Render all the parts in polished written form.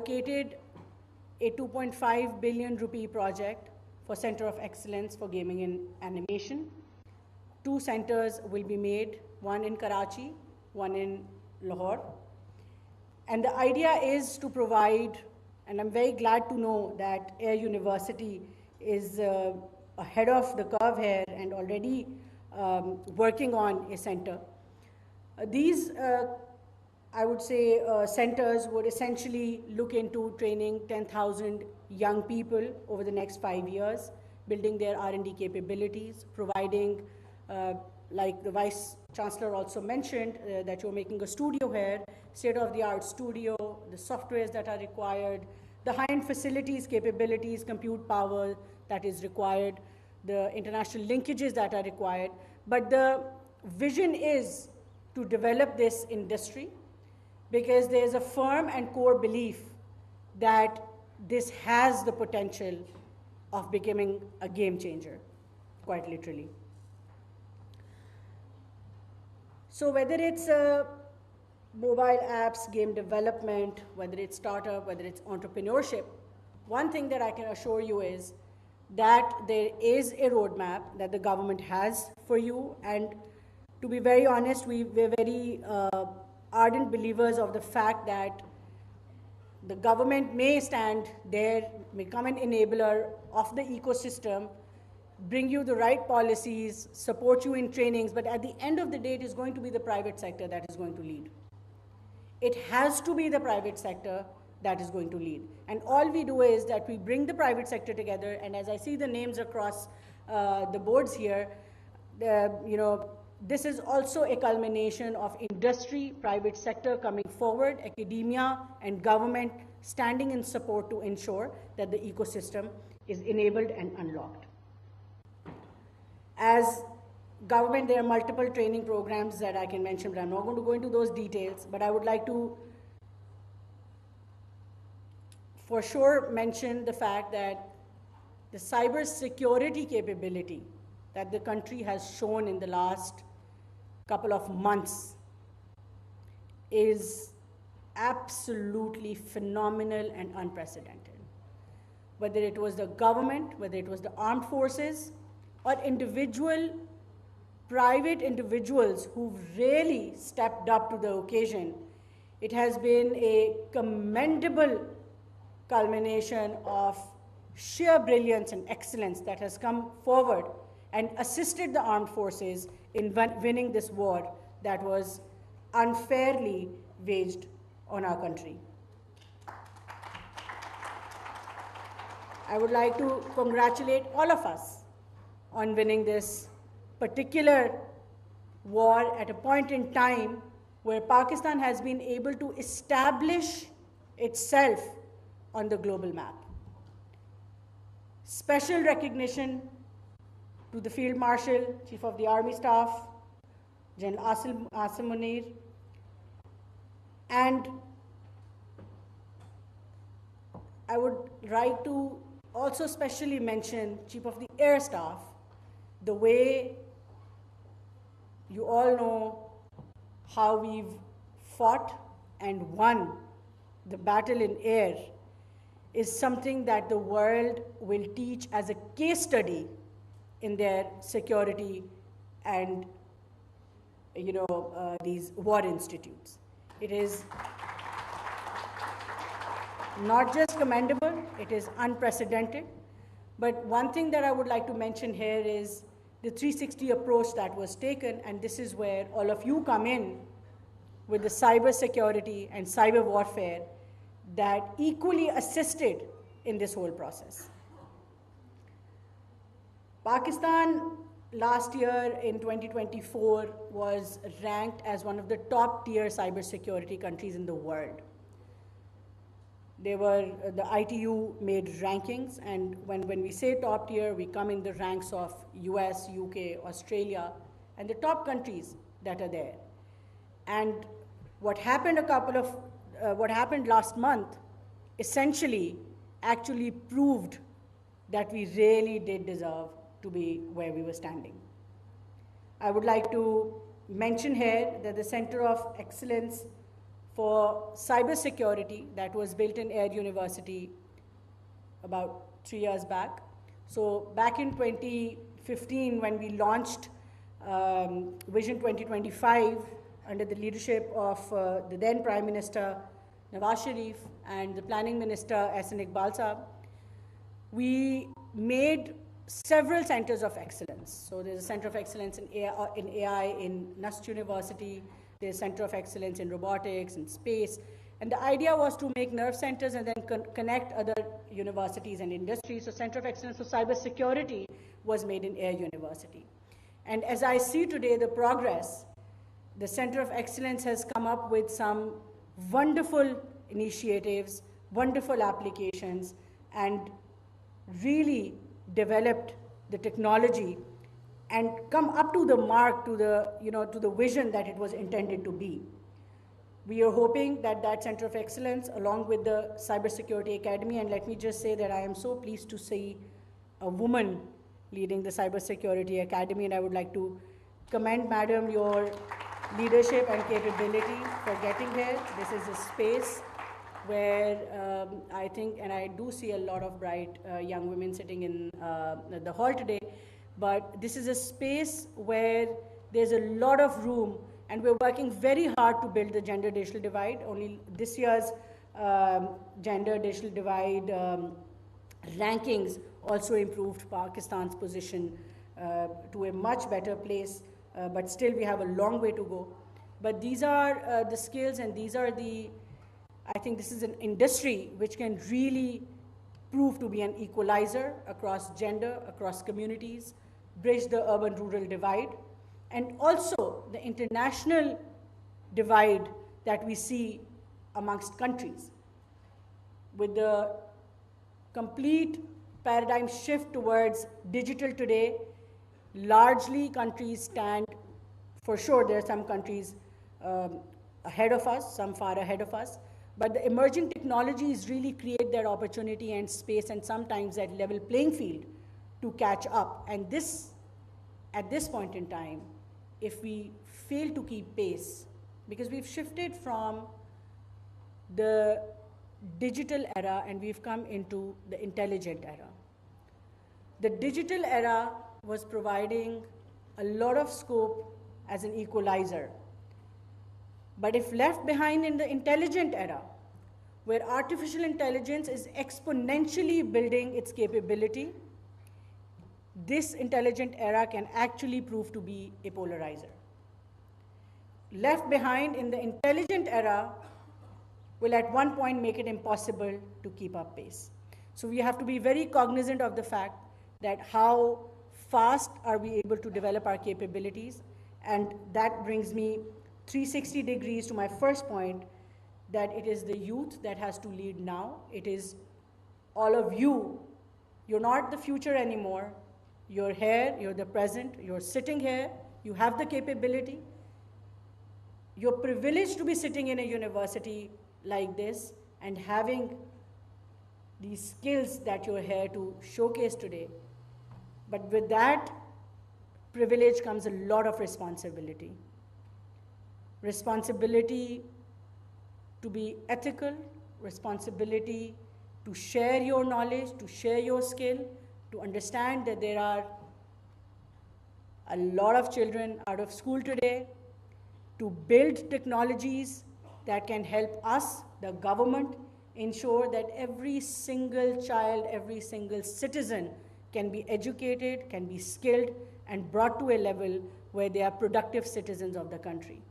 allocated a 2.5 billion rupee project for Center of Excellence for Gaming and Animation. 2 centers will be made, one in Karachi, one in Lahore. And the idea is to provide, and I'm very glad to know that Air University is ahead of the curve here and already working on a center. These, I would say, centers would essentially look into training 10,000 young people over the next 5 years, building their R&D capabilities, providing, like the Vice Chancellor also mentioned, that you're making a studio here, state-of-the-art studio, the softwares that are required, the high-end facilities, capabilities, compute power that is required, the international linkages that are required. But the vision is to develop this industry because there's a firm and core belief that this has the potential of becoming a game changer, quite literally. So whether it's mobile apps, game development, whether it's startup, whether it's entrepreneurship, one thing that I can assure you is that there is a roadmap that the government has for you. And to be very honest, we're very ardent believers of the fact that the government may stand there, may come an enabler of the ecosystem, bring you the right policies, support you in trainings, but at the end of the day, it is going to be the private sector that is going to lead. It has to be the private sector that is going to lead. And all we do is that we bring the private sector together, and as I see the names across the boards here, this is also a culmination of industry, private sector coming forward, academia and government standing in support to ensure that the ecosystem is enabled and unlocked. As government, there are multiple training programs that I can mention, but I'm not going to go into those details. But I would like to for sure mention the fact that the cyber security capability that the country has shown in the last couple of months is absolutely phenomenal and unprecedented. Whether it was the government, whether it was the armed forces, or private individuals who've really stepped up to the occasion, it has been a commendable culmination of sheer brilliance and excellence that has come forward and assisted the armed forces in winning this war that was unfairly waged on our country. I would like to congratulate all of us on winning this particular war at a point in time where Pakistan has been able to establish itself on the global map. Special recognition to the Field Marshal, Chief of the Army Staff, General Asim Munir, and I would like to also specially mention Chief of the Air Staff. The way you all know how we've fought and won the battle in air is something that the world will teach as a case study in their security and these war institutes. It is not just commendable, it is unprecedented. But one thing that I would like to mention here is the 360 approach that was taken, and this is where all of you come in with the cyber security and cyber warfare that equally assisted in this whole process. Pakistan last year in 2024 was ranked as one of the top tier cybersecurity countries in the world. The ITU made rankings, and when we say top tier, we come in the ranks of US, UK, Australia, and the top countries that are there. And what happened last month essentially actually proved that we really did deserve to be where we were standing. I would like to mention here that the Center of Excellence for cybersecurity that was built in Air University about 3 years back. So back in 2015, when we launched Vision 2025 under the leadership of the then Prime Minister Nawaz Sharif and the Planning Minister Ehsan Iqbal Saab, we made several centers of excellence. So there's a center of excellence in AI in Nust University, there's a center of excellence in robotics and space. And the idea was to make nerve centers and then connect other universities and industries. So Center of Excellence for Cybersecurity was made in Air University. And as I see today the progress, the Center of Excellence has come up with some wonderful initiatives, wonderful applications, and really developed the technology and come up to the mark, to the vision that it was intended to be. We are hoping that that Center of Excellence, along with the Cybersecurity Academy, and let me just say that I am so pleased to see a woman leading the Cybersecurity Academy, and I would like to commend, Madam, your leadership and capability for getting here. This is a space where I think, and I do see a lot of bright young women sitting in the hall today, but this is a space where there's a lot of room, and we're working very hard to build the gender digital divide. Only this year's gender digital divide rankings also improved Pakistan's position to a much better place, but still we have a long way to go. But these are the skills, and these are I think this is an industry which can really prove to be an equalizer across gender, across communities, bridge the urban-rural divide, and also the international divide that we see amongst countries. With the complete paradigm shift towards digital today, largely countries stand, for sure there are some countries ahead of us, some far ahead of us, but the emerging technologies really create that opportunity and space and sometimes that level playing field to catch up. And this, at this point in time, if we fail to keep pace, because we've shifted from the digital era and we've come into the intelligent era. The digital era was providing a lot of scope as an equalizer. But if left behind in the intelligent era, where artificial intelligence is exponentially building its capability, this intelligent era can actually prove to be a polarizer. Left behind in the intelligent era will at one point make it impossible to keep up pace. So we have to be very cognizant of the fact that how fast are we able to develop our capabilities, and that brings me 360 degrees to my first point, that it is the youth that has to lead now. It is all of you. You're not the future anymore. You're here, you're the present, you're sitting here, you have the capability. You're privileged to be sitting in a university like this and having these skills that you're here to showcase today. But with that privilege comes a lot of responsibility. Responsibility to be ethical, responsibility to share your knowledge, to share your skill, to understand that there are a lot of children out of school today, to build technologies that can help us, the government, ensure that every single child, every single citizen can be educated, can be skilled, and brought to a level where they are productive citizens of the country.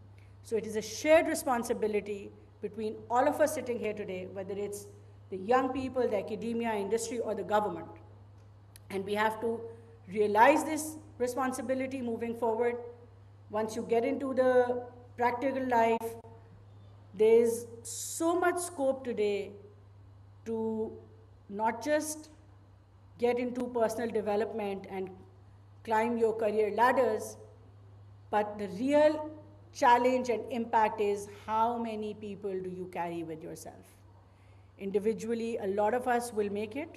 So it is a shared responsibility between all of us sitting here today, whether it's the young people, the academia, industry, or the government. And we have to realize this responsibility moving forward. Once you get into the practical life, there's so much scope today to not just get into personal development and climb your career ladders, but the real challenge and impact is how many people do you carry with yourself. Individually, a lot of us will make it,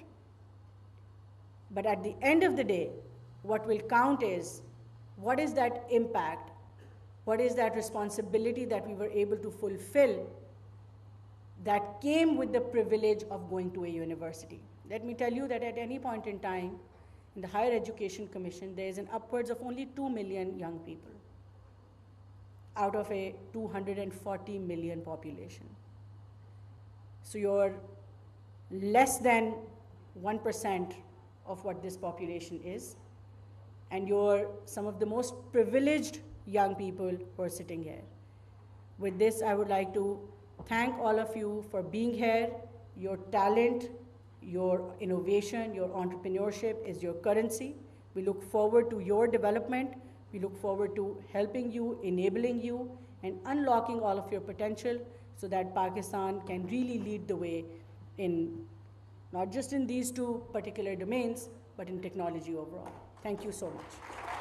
but at the end of the day, what will count is what is that impact, what is that responsibility that we were able to fulfill that came with the privilege of going to a university. Let me tell you that at any point in time, in the Higher Education Commission, there is an upwards of only 2 million young people out of a 240 million population. So you're less than 1% of what this population is, and you're some of the most privileged young people who are sitting here. With this, I would like to thank all of you for being here. Your talent, your innovation, your entrepreneurship is your currency. We look forward to your development. We look forward to helping you, enabling you, and unlocking all of your potential so that Pakistan can really lead the way in not just in these two particular domains, but in technology overall. Thank you so much.